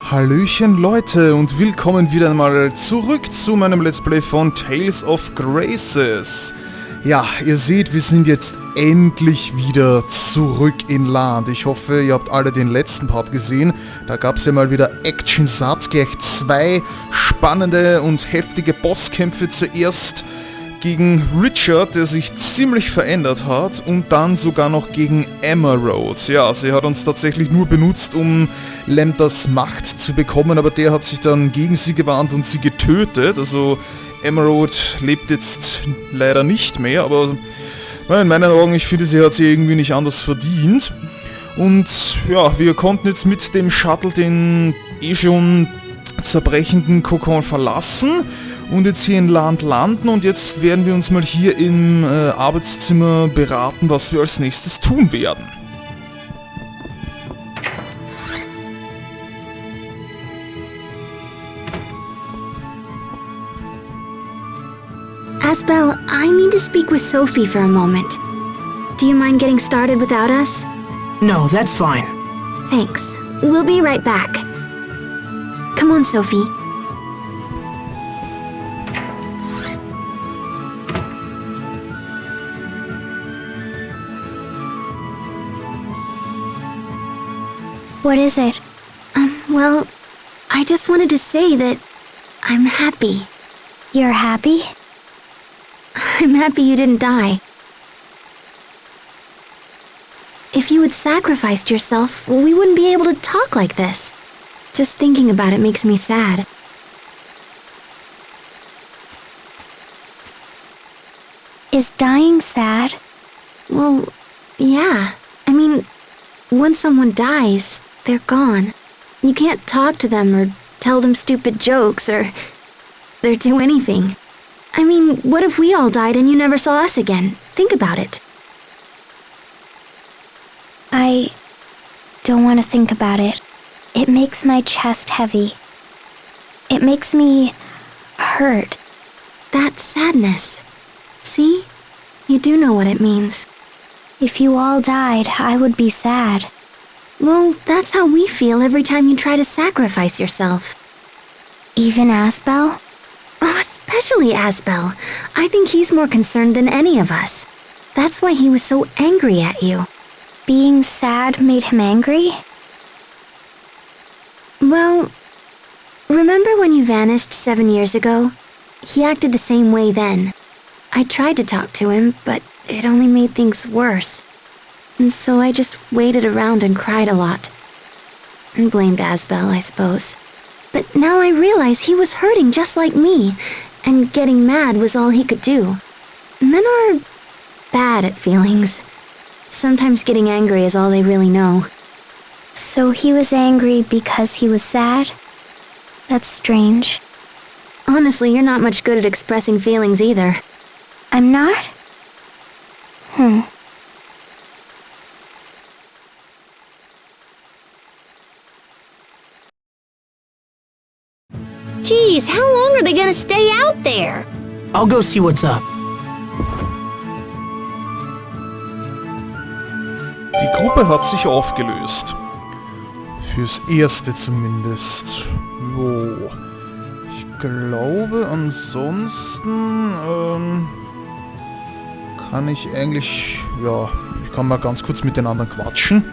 Hallöchen Leute und willkommen wieder einmal zurück zu meinem Let's Play von Tales of Graces. Ja, ihr seht, wir sind jetzt endlich wieder zurück in Land. Ich hoffe, ihr habt alle den letzten Part gesehen. Da gab es ja mal wieder Action satt, gleich 2 spannende und heftige Bosskämpfe. Zuerst gegen Richard, der sich ziemlich verändert hat, und dann sogar noch gegen Emeraude. Ja, sie hat uns tatsächlich nur benutzt, um Lambdas Macht zu bekommen, aber der hat sich dann gegen sie gewandt und sie getötet. Also Emeraude lebt jetzt leider nicht mehr, aber in meinen Augen, ich finde, sie hat sie irgendwie nicht anders verdient. Und ja, wir konnten jetzt mit dem Shuttle den schon zerbrechenden Kokon verlassen und jetzt hier in Land landen, und jetzt werden wir uns mal hier im Arbeitszimmer beraten, was wir als nächstes tun werden. Asbel, I need to speak with Sophie for a moment. Do you mind getting started without us? No, that's fine. Thanks. We'll be right back. Come on, Sophie. What is it? Well, I just wanted to say that I'm happy. You're happy? I'm happy you didn't die. If you had sacrificed yourself, we wouldn't be able to talk like this. Just thinking about it makes me sad. Is dying sad? Well, yeah. I mean, when someone dies, they're gone. You can't talk to them or tell them stupid jokes or do anything. I mean, what if we all died and you never saw us again? Think about it. I don't want to think about it. It makes my chest heavy. It makes me hurt. That's sadness. See? You do know what it means. If you all died, I would be sad. Well, that's how we feel every time you try to sacrifice yourself. Even Asbel? Oh, especially Asbel. I think he's more concerned than any of us. That's why he was so angry at you. Being sad made him angry? Well, remember when you vanished 7 years ago? He acted the same way then. I tried to talk to him, but it only made things worse. And so I just waited around and cried a lot. And blamed Asbel, I suppose. But now I realize he was hurting just like me, and getting mad was all he could do. Men are bad at feelings. Sometimes getting angry is all they really know. So he was angry because he was sad? That's strange. Honestly, you're not much good at expressing feelings either. I'm not? Geez, how long are they gonna stay out there? I'll go see what's up. Die Gruppe hat sich aufgelöst. Fürs Erste zumindest. Jo. Ich glaube, ansonsten kann ich eigentlich... Ja, ich kann mal ganz kurz mit den anderen quatschen.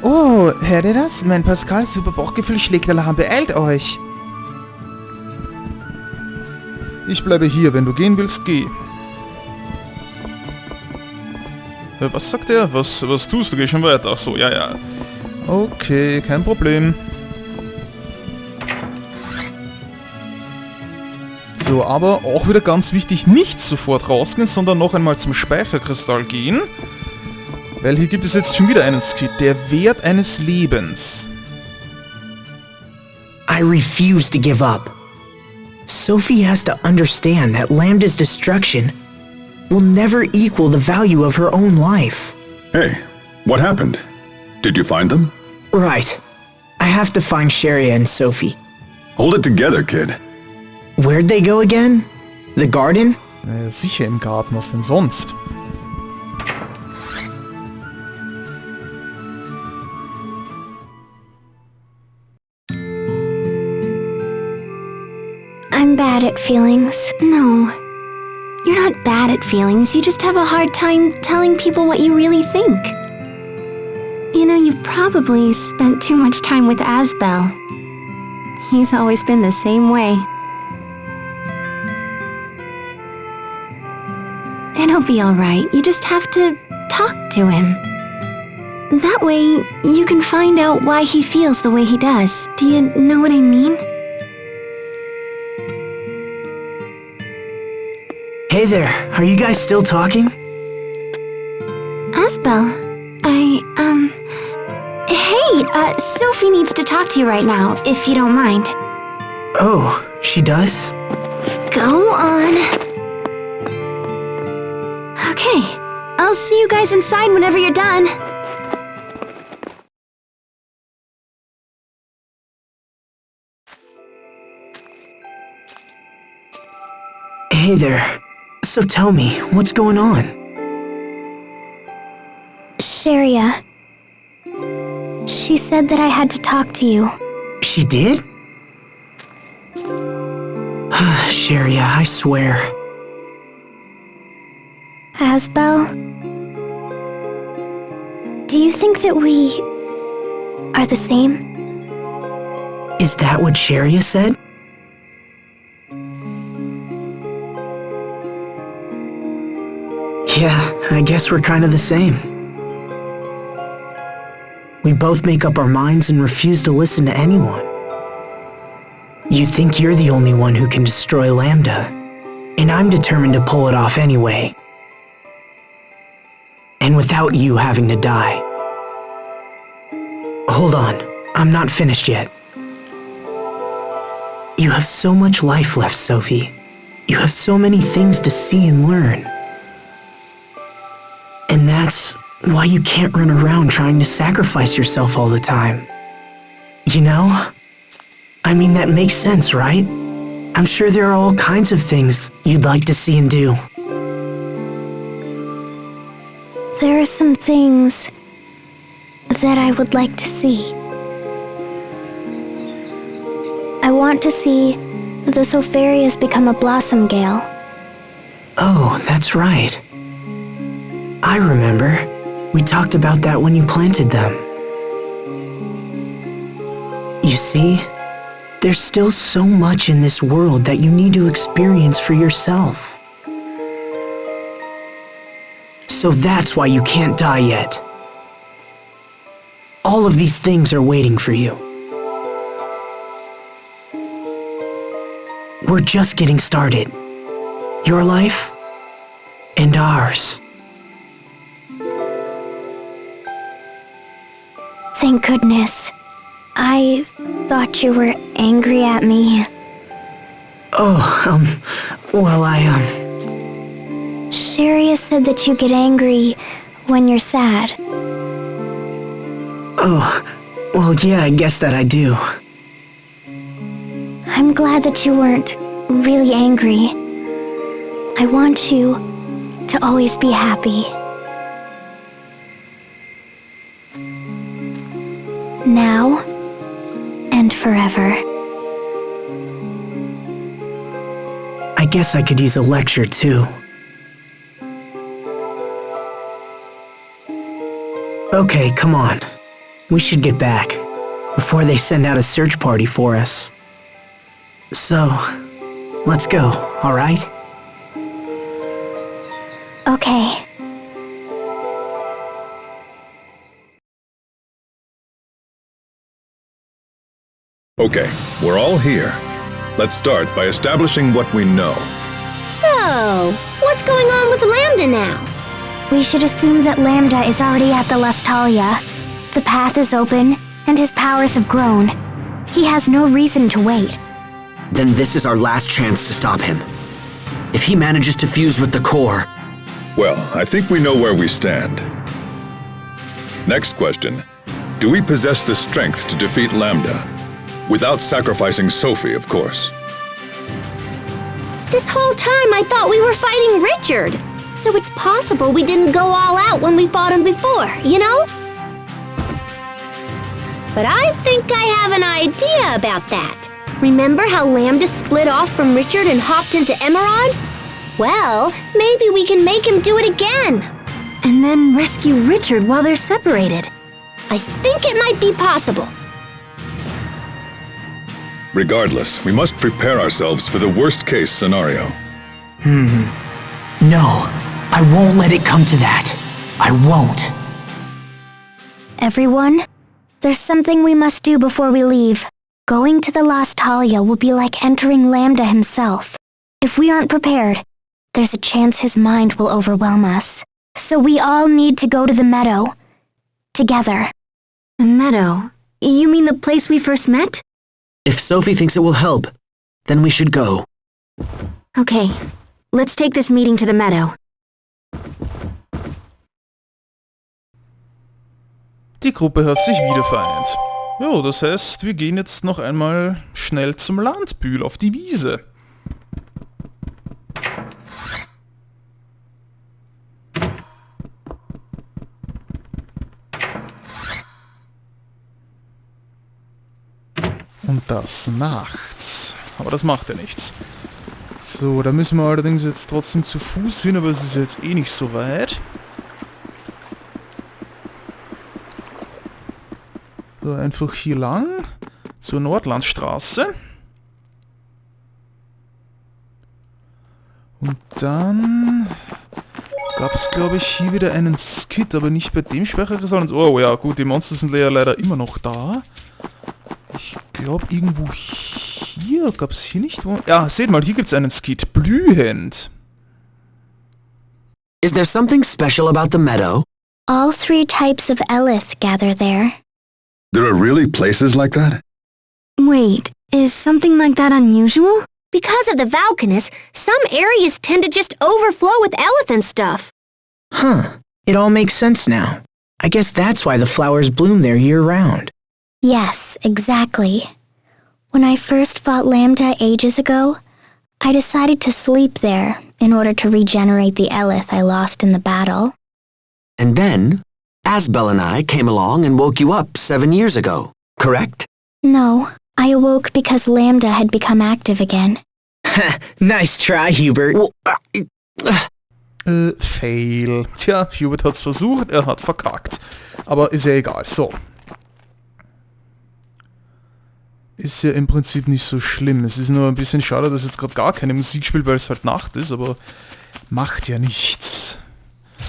Oh, hört ihr das? Mein Pascal super Bauchgefühl schlägt Alarm. Beeilt euch! Ich bleibe hier. Wenn du gehen willst, geh. Was sagt er? Was tust du? Geh schon weiter. Ach so, ja. Okay, kein Problem. So, aber auch wieder ganz wichtig, nicht sofort rausgehen, sondern noch einmal zum Speicherkristall gehen. Weil hier gibt es jetzt schon wieder einen Skit. Der Wert eines Lebens. I refuse to give up. Sophie has to understand that Lambda's destruction will never equal the value of her own life. Hey, what happened? Did you find them? Right. I have to find Sharia and Sophie. Hold it together, kid. Where'd they go again? The garden? Sicher im Garten, was denn sonst? bad at feelings. No. You're not bad at feelings, you just have a hard time telling people what you really think. You know, you've probably spent too much time with Asbel. He's always been the same way. It'll be alright, you just have to talk to him. That way, you can find out why he feels the way he does. Do you know what I mean? Hey there, are you guys still talking? Asbel, Hey, Sophie needs to talk to you right now, if you don't mind. Oh, she does? Go on. Okay, I'll see you guys inside whenever you're done. Hey there. So tell me, what's going on? Sharia. She said that I had to talk to you. She did? Sharia, I swear. Asbel? Do you think that we are the same? Is that what Sharia said? Yeah, I guess we're kind of the same. We both make up our minds and refuse to listen to anyone. You think you're the only one who can destroy Lambda, and I'm determined to pull it off anyway. And without you having to die. Hold on, I'm not finished yet. You have so much life left, Sophie. You have so many things to see and learn. And that's why you can't run around trying to sacrifice yourself all the time. You know? I mean, that makes sense, right? I'm sure there are all kinds of things you'd like to see and do. There are some things that I would like to see. I want to see the Sopharias become a blossom gale. Oh, that's right. I remember. We talked about that when you planted them. You see, there's still so much in this world that you need to experience for yourself. So that's why you can't die yet. All of these things are waiting for you. We're just getting started. Your life and ours. Thank goodness. I thought you were angry at me. Oh, Sharia said that you get angry when you're sad. Oh, well, yeah, I guess that I do. I'm glad that you weren't really angry. I want you to always be happy. Now and forever. I guess I could use a lecture too. Okay, come on. We should get back before they send out a search party for us. So, let's go, all right? Okay. Okay, we're all here. Let's start by establishing what we know. So, what's going on with Lambda now? We should assume that Lambda is already at the Lastalia. The path is open, and his powers have grown. He has no reason to wait. Then this is our last chance to stop him. If he manages to fuse with the core... Well, I think we know where we stand. Next question. Do we possess the strength to defeat Lambda? Without sacrificing Sophie, of course. This whole time I thought we were fighting Richard. So it's possible we didn't go all out when we fought him before, you know? But I think I have an idea about that. Remember how Lambda split off from Richard and hopped into Emeraude? Well, maybe we can make him do it again. And then rescue Richard while they're separated. I think it might be possible. Regardless, we must prepare ourselves for the worst-case scenario. No, I won't let it come to that. I won't. Everyone, there's something we must do before we leave. Going to the Lastalia will be like entering Lambda himself. If we aren't prepared, there's a chance his mind will overwhelm us. So we all need to go to the meadow. Together. The meadow? You mean the place we first met? If Sophie thinks it will help, then we should go. Okay, let's take this meeting to the meadow. Die Gruppe hat sich wieder vereint. Jo, das heißt, wir gehen jetzt noch einmal schnell zum Landbühl auf die Wiese. Und das nachts. Aber das macht ja nichts. So, da müssen wir allerdings jetzt trotzdem zu Fuß hin, aber es ist jetzt eh nicht so weit. So, einfach hier lang. Zur Nordlandstraße. Und dann gab es, glaube ich, hier wieder einen Skit, aber nicht bei dem Sprecher, sondern... Oh ja, gut, die Monster sind ja leider immer noch da. Ich glaube, irgendwo hier... Gab es hier nicht... Ja, seht mal, hier gibt es einen Skit. Blühend. Is there something special about the meadow? All 3 types of Elith gather there. There are really places like that? Wait, is something like that unusual? Because of the Valkanus, some areas tend to just overflow with elephant stuff. Huh. It all makes sense now. I guess that's why the flowers bloom there year-round. Yes, exactly. When I first fought Lambda ages ago, I decided to sleep there in order to regenerate the Elith I lost in the battle. And then, Asbel and I came along and woke you up 7 years ago, correct? No, I awoke because Lambda had become active again. Nice try, Hubert. Well, Fail. Tja, Hubert hat's versucht, er hat verkackt. Aber ist ja egal. So. Ist ja im Prinzip nicht so schlimm. Es ist nur ein bisschen schade, dass jetzt gerade gar keine Musik spielt, weil es halt Nacht ist, aber macht ja nichts.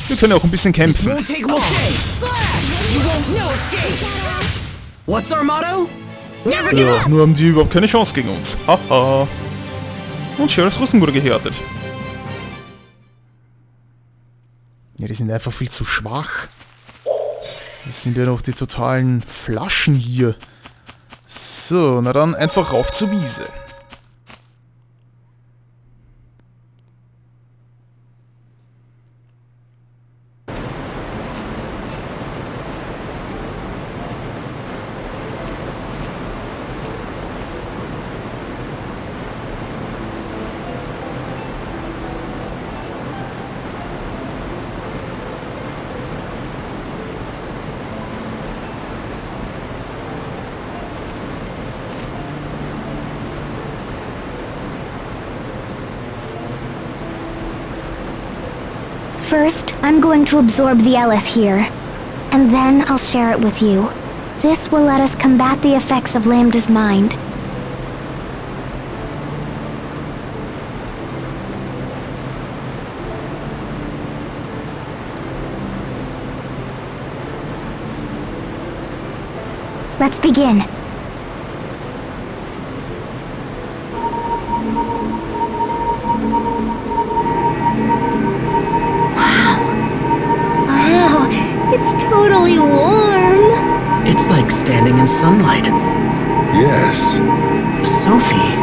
Wir können ja auch ein bisschen kämpfen. What's our motto? Ja, nur haben die überhaupt keine Chance gegen uns. Haha. Und Sherrys Rüstung wurde gehärtet. Ja, die sind einfach viel zu schwach. Das sind ja noch die totalen Flaschen hier. So, na dann einfach rauf zur Wiese. First, I'm going to absorb the Elith here, and then I'll share it with you. This will let us combat the effects of Lambda's mind. Let's begin. It's totally warm. It's like standing in sunlight. Yes. Sophie.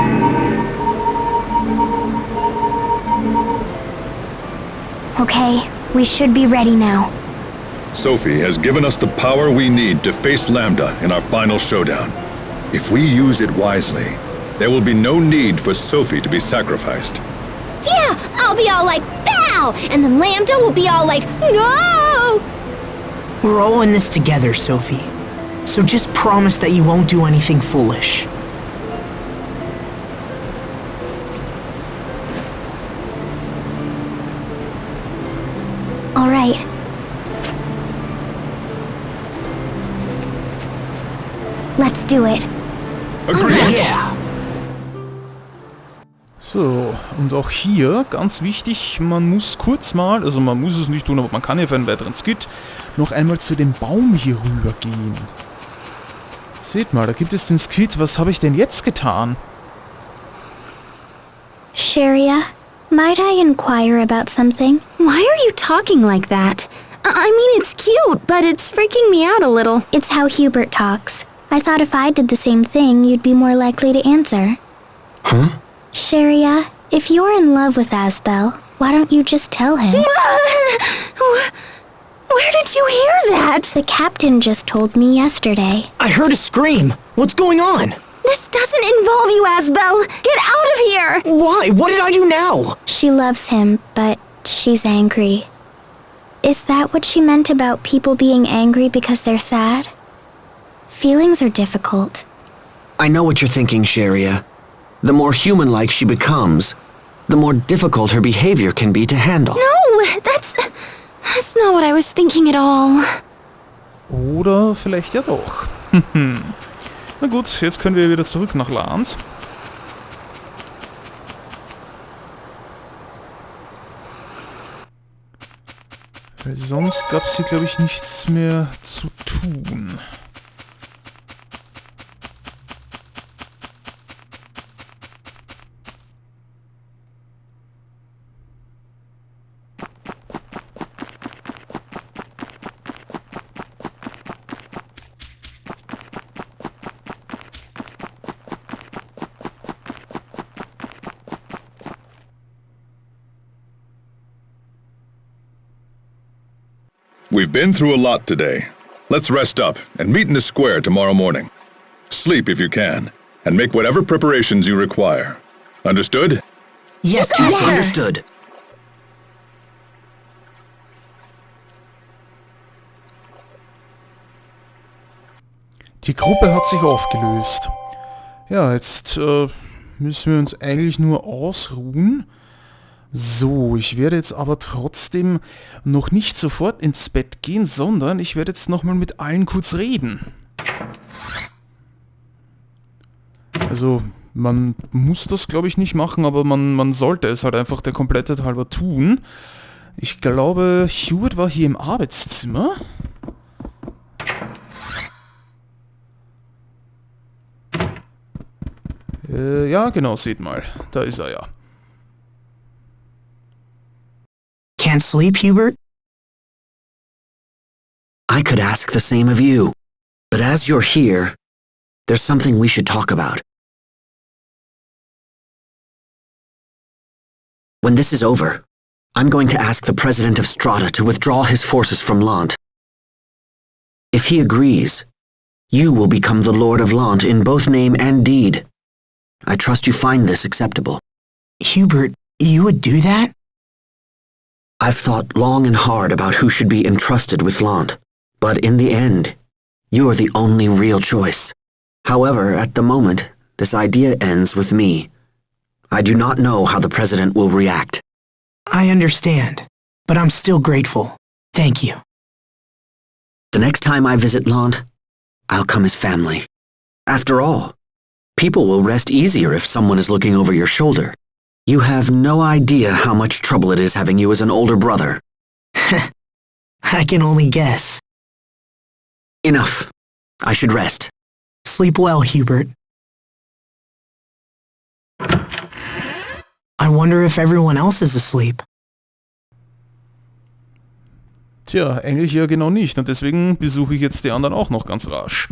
Okay, we should be ready now. Sophie has given us the power we need to face Lambda in our final showdown. If we use it wisely, there will be no need for Sophie to be sacrificed. Yeah, I'll be all like, bow! And then Lambda will be all like, no! We're all in this together, Sophie. So just promise that you won't do anything foolish. Let's do it. Agreed. Yeah. So, und auch hier, ganz wichtig, man muss kurz mal, also man muss es nicht tun, aber man kann ja für einen weiteren Skit noch einmal zu dem Baum hier rüber gehen. Seht mal, da gibt es den Skit, was habe ich denn jetzt getan? Sharia, might I inquire about something? Why are you talking like that? I mean, it's cute, but it's freaking me out a little. It's how Hubert talks. I thought if I did the same thing, you'd be more likely to answer. Huh? Sharia, if you're in love with Asbel, why don't you just tell him? Where did you hear that? The captain just told me yesterday. I heard a scream. What's going on? This doesn't involve you, Asbel. Get out of here! Why? What did I do now? She loves him, but she's angry. Is that what she meant about people being angry because they're sad? Feelings are difficult. I know what you're thinking, Sharia. The more human-like she becomes, the more difficult her behavior can be to handle. No, that's not what I was thinking at all. Oder vielleicht ja doch. Na gut, jetzt können wir wieder zurück nach Land. Weil sonst gab es hier, glaube ich, nichts mehr zu tun. We've been through a lot today. Let's rest up and meet in the square tomorrow morning. Sleep if you can, and make whatever preparations you require. Understood? Yes, Captain. Understood. Die Gruppe hat sich aufgelöst. Ja, jetzt müssen wir uns eigentlich nur ausruhen. So, ich werde jetzt aber trotzdem noch nicht sofort ins Bett gehen, sondern ich werde jetzt nochmal mit allen kurz reden. Also, man muss das, glaube ich, nicht machen, aber man sollte es halt einfach der Komplettheit halber tun. Ich glaube, Hubert war hier im Arbeitszimmer. Ja, genau, seht mal. Da ist er ja. Can't sleep, Hubert? I could ask the same of you. But as you're here, there's something we should talk about. When this is over, I'm going to ask the president of Strata to withdraw his forces from Lant. If he agrees, you will become the Lord of Lant in both name and deed. I trust you find this acceptable. Hubert, you would do that? I've thought long and hard about who should be entrusted with Lant, but in the end, you're the only real choice. However, at the moment, this idea ends with me. I do not know how the president will react. I understand, but I'm still grateful. Thank you. The next time I visit Lant, I'll come as family. After all, people will rest easier if someone is looking over your shoulder. You have no idea how much trouble it is having you as an older brother. I can only guess. Enough. I should rest. Sleep well, Hubert. I wonder if everyone else is asleep. Tja, eigentlich ja genau nicht. Und deswegen besuche ich jetzt die anderen auch noch ganz rasch.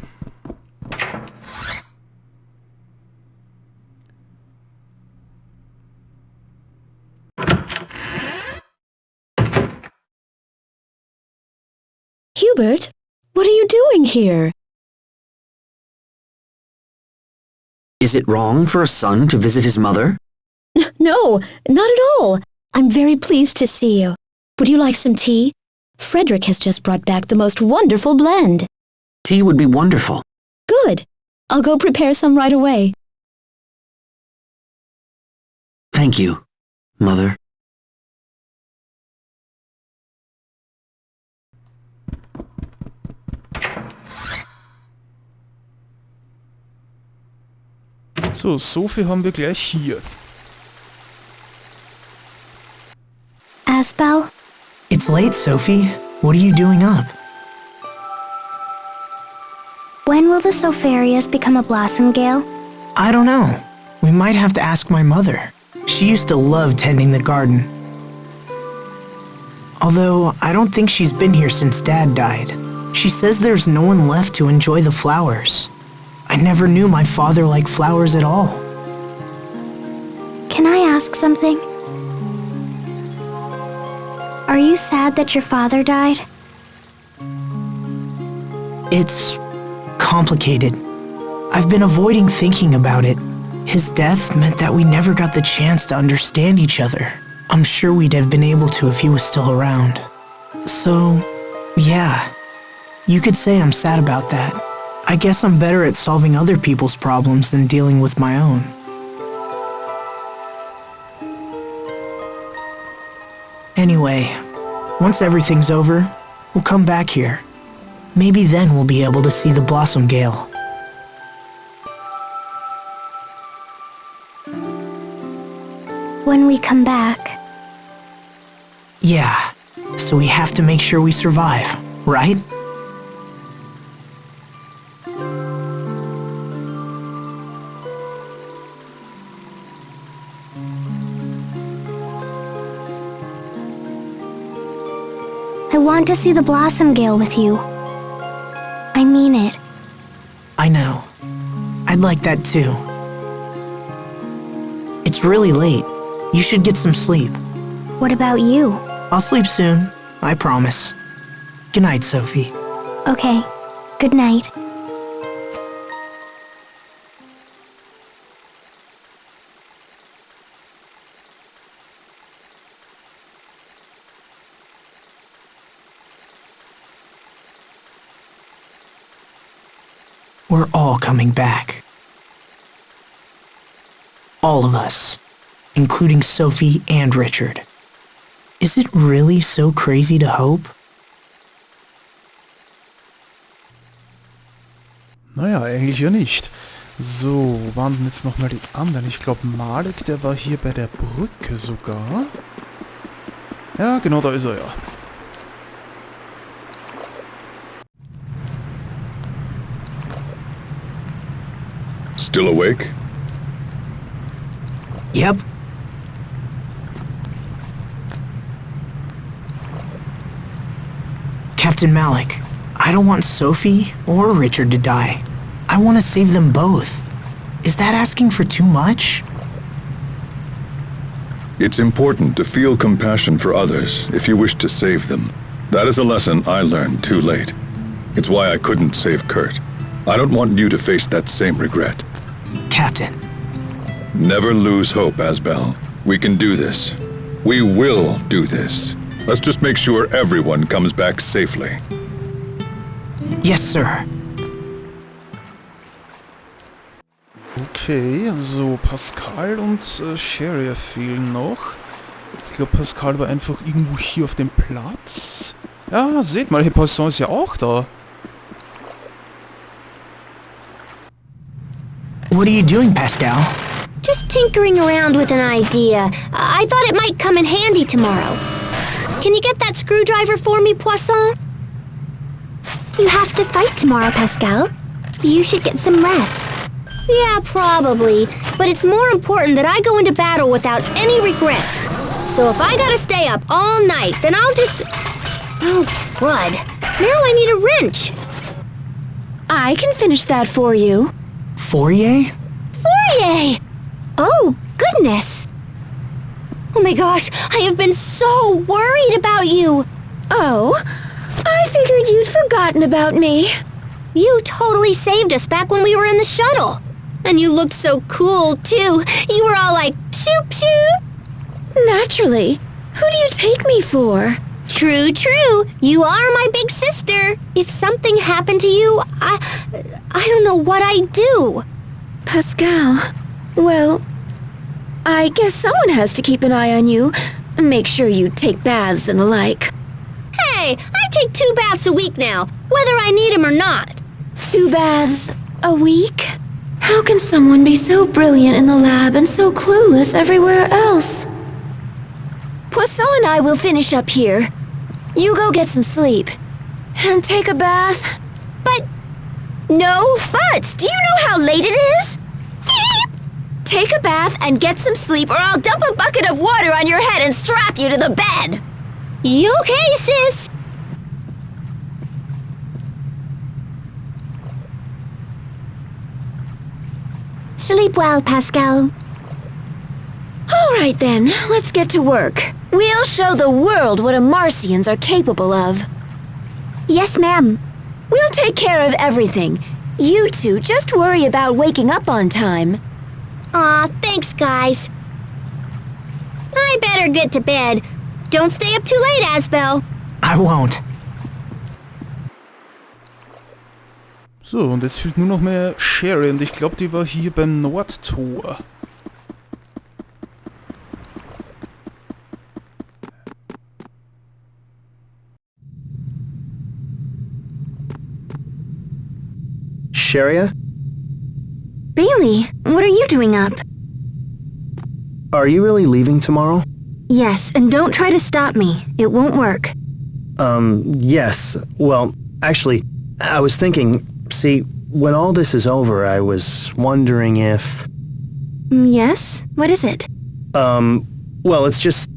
Hubert, what are you doing here? Is it wrong for a son to visit his mother? No, not at all. I'm very pleased to see you. Would you like some tea? Frederick has just brought back the most wonderful blend. Tea would be wonderful. Good. I'll go prepare some right away. Thank you, Mother. So, Sophie haben wir gleich hier. Asbel? It's late, Sophie. What are you doing up? When will the Sopharias become a blossom gale? I don't know. We might have to ask my mother. She used to love tending the garden. Although, I don't think she's been here since Dad died. She says there's no one left to enjoy the flowers. I never knew my father liked flowers at all. Can I ask something? Are you sad that your father died? It's complicated. I've been avoiding thinking about it. His death meant that we never got the chance to understand each other. I'm sure we'd have been able to if he was still around. So, yeah. You could say I'm sad about that. I guess I'm better at solving other people's problems than dealing with my own. Anyway, once everything's over, we'll come back here. Maybe then we'll be able to see the blossom gale. When we come back. Yeah, so we have to make sure we survive, right? I want to see the blossom gale with you. I mean it. I know. I'd like that too. It's really late. You should get some sleep. What about you? I'll sleep soon, I promise. Good night, Sophie. Okay. Good night. We're all coming back. All of us, including Sophie and Richard. Is it really so crazy to hope? Naja, eigentlich ja nicht. So, wo waren denn jetzt nochmal die anderen? Ich glaube, Malik, der war hier bei der Brücke sogar. Ja, genau, da ist er ja. Still awake? Yep. Captain Malik, I don't want Sophie or Richard to die. I want to save them both. Is that asking for too much? It's important to feel compassion for others if you wish to save them. That is a lesson I learned too late. It's why I couldn't save Kurt. I don't want you to face that same regret. Captain. Never lose hope, Asbel. We can do this. We will do this. Let's just make sure everyone comes back safely. Yes, sir. Okay, also Pascal und Sheriff fehlen noch. Ich glaube, Pascal war einfach irgendwo hier auf dem Platz. Ja, seht mal, Hippolyte ist ja auch da. What are you doing, Pascal? Just tinkering around with an idea. I thought it might come in handy tomorrow. Can you get that screwdriver for me, Poisson? You have to fight tomorrow, Pascal. You should get some rest. Yeah, probably. But it's more important that I go into battle without any regrets. So if I gotta stay up all night, then I'll just... Oh, crud. Now I need a wrench. I can finish that for you. Fourier? Fourier! Oh, goodness. Oh my gosh, I have been so worried about you. Oh, I figured you'd forgotten about me. You totally saved us back when we were in the shuttle. And you looked so cool, too. You were all like, shoop, shoop. Naturally. Who do you take me for? True, true. You are my big sister. If something happened to you, I don't know what I'd do. Pascal, well, I guess someone has to keep an eye on you. Make sure you take baths and the like. Hey, I take 2 baths a week now, whether I need them or not. 2 baths a week? How can someone be so brilliant in the lab and so clueless everywhere else? Poisson and I will finish up here. You go get some sleep. And take a bath. But... No buts! Do you know how late it is? Take a bath and get some sleep or I'll dump a bucket of water on your head and strap you to the bed. You okay, sis? Sleep well, Pascal. All right then, let's get to work. We'll show the world what Marcians are capable of. Yes, ma'am. We'll take care of everything. You two just worry about waking up on time. Aw, thanks, guys. I better get to bed. Don't stay up too late, Asbel. I won't. So, und jetzt fehlt nur noch mehr Sherry und ich glaube, die war hier beim Nordtor. Sharia? Bailey, what are you doing up? Are you really leaving tomorrow? Yes, and don't try to stop me. It won't work. Yes. Well, actually, I was thinking, see, when all this is over, I was wondering if... Yes? What is it? Well, it's just...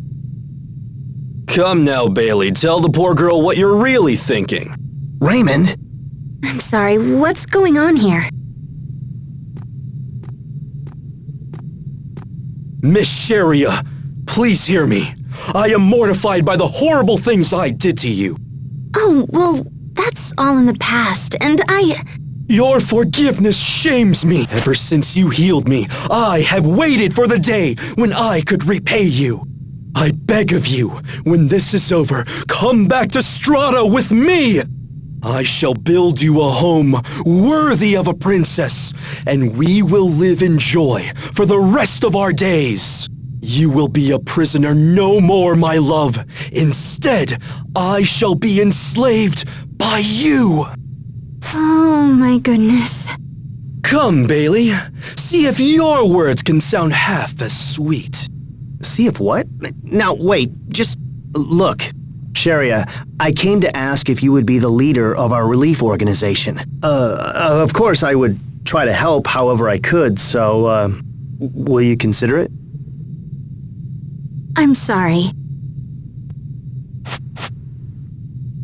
Come now, Bailey, tell the poor girl what you're really thinking. Raymond? I'm sorry, what's going on here? Miss Sharia, please hear me. I am mortified by the horrible things I did to you. Oh, well, that's all in the past, and Your forgiveness shames me. Ever since you healed me, I have waited for the day when I could repay you. I beg of you, when this is over, come back to Strata with me. I shall build you a home worthy of a princess, and we will live in joy for the rest of our days. You will be a prisoner no more, my love. Instead, I shall be enslaved by you. Oh my goodness. Come, Bailey. See if your words can sound half as sweet. See if what? Now, wait, just... Look, Sharia, I came to ask if you would be the leader of our relief organization. Of course I would try to help however I could, so, will you consider it? I'm sorry.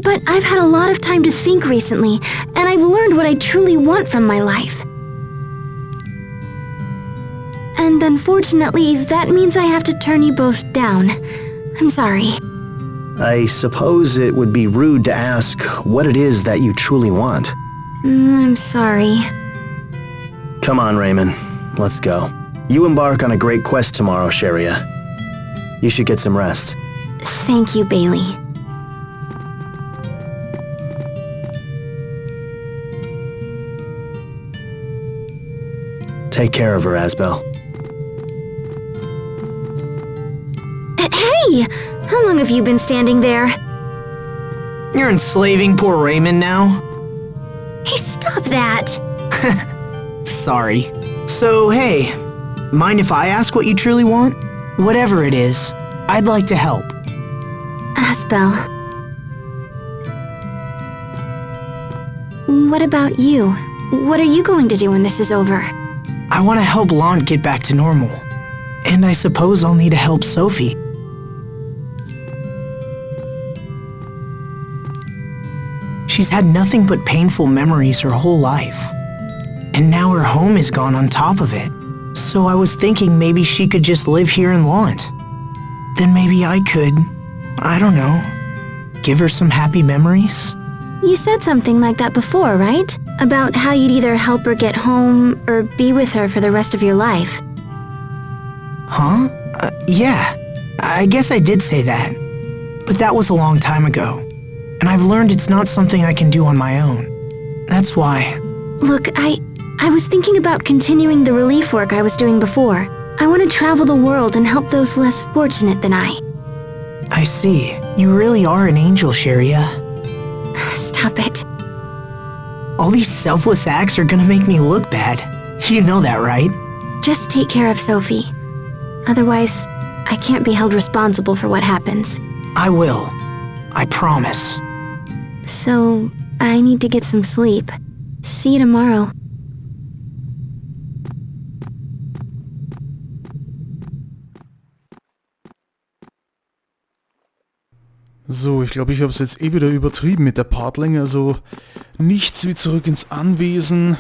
But I've had a lot of time to think recently, and I've learned what I truly want from my life. And unfortunately, that means I have to turn you both down. I'm sorry. I suppose it would be rude to ask what it is that you truly want. I'm sorry. Come on, Raymond. Let's go. You embark on a great quest tomorrow, Sharia. You should get some rest. Thank you, Bailey. Take care of her, Asbel. Hey! How long have you been standing there? You're enslaving poor Raymond now? Hey, stop that! Sorry. So, hey, mind if I ask what you truly want? Whatever it is, I'd like to help. Asbel. What about you? What are you going to do when this is over? I want to help Lon get back to normal. And I suppose I'll need to help Sophie. She's had nothing but painful memories her whole life. And now her home is gone on top of it. So I was thinking maybe she could just live here in Lant. Then maybe I could, I don't know, give her some happy memories? You said something like that before, right? About how you'd either help her get home or be with her for the rest of your life. Huh? Yeah, I guess I did say that. But that was a long time ago. And I've learned it's not something I can do on my own. That's why. Look, I was thinking about continuing the relief work I was doing before. I want to travel the world and help those less fortunate than I. I see. You really are an angel, Sharia. Stop it. All these selfless acts are gonna make me look bad. You know that, right? Just take care of Sophie. Otherwise, I can't be held responsible for what happens. I will. I promise. So, I need to get some sleep. See you tomorrow. So, ich glaube, ich habe es jetzt eh wieder übertrieben mit der Partlänge, also nichts wie zurück ins Anwesen,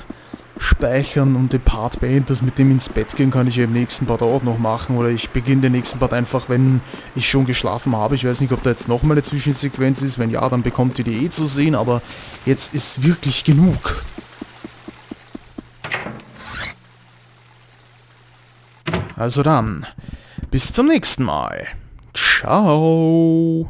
speichern und den Part beenden. Das mit dem ins Bett gehen kann ich ja im nächsten Part auch noch machen, oder ich beginne den nächsten Part einfach, wenn ich schon geschlafen habe. Ich weiß nicht, ob da jetzt nochmal eine Zwischensequenz ist, wenn ja, dann bekommt ihr die eh zu sehen, aber jetzt ist wirklich genug. Also dann, bis zum nächsten Mal. Ciao.